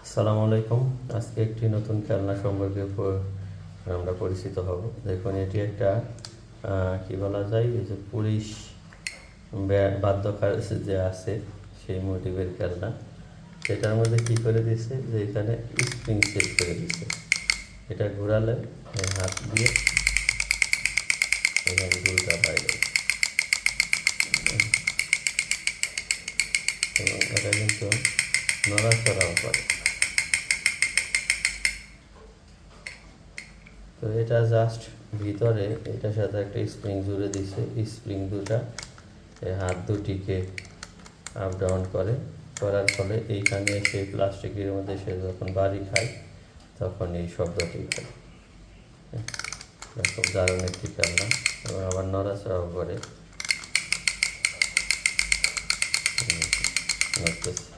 আসসালামু আলাইকুম। আজকে একটি নতুন খেলনা সম্পর্কে আমরা পরিচিত হব। দেখুন, এটি একটা কি বলা যায়, এই যে পুলিশ বাদ্যকার যে আছে সেই মোটিভের খেলনা। সেটার মধ্যে কি করে দিচ্ছে যে এখানে স্প্রিং সেট করে দিচ্ছে। এটা ঘোরালে হাত দিয়ে এখানে দুলটা বাইরে, এবং এটা কিন্তু নড়াচড়াও করে। তো এটা জাস্ট ভিতরে এটার সাথে একটা স্প্রিং জুড়ে দিছে। স্প্রিং দুটা হাত দুটিকে আপ ডাউন করার ফলে এইখানে সেই প্লাস্টিকের মধ্যে সে যখন বাড়ি খায় তখন এই শব্দটি হয়। খুব দারুণ একটি খেলনা, এবং আবার নড়াচড়াও করে। নড়তেছে।